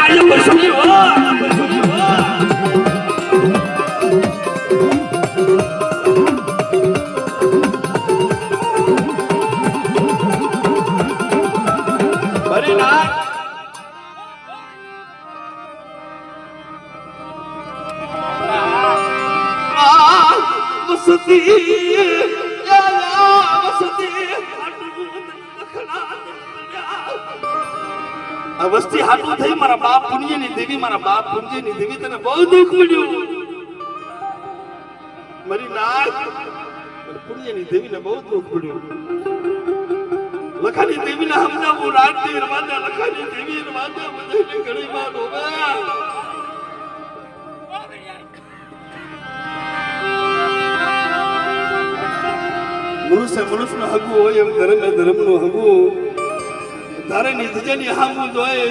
આજે બસુની હો વસ્તી હાટું થઈ મારા બાપ પુણ્યની દેવી મારા બાપ પુણ્યની દેવી તને બહુ દુઃખ મળ્યું મારી નાથ પુણ્યની દેવીને બહુ દુઃખ મળ્યું લખાની દેવીને સમજાવું રાતની રવાદા લખાની દેવી રવાદા બધાને ઘણી વાત હોવે મનુષ્યનો હગું હોય એમ ધર્મનું હગું તારે ની ધજાની હામું દોય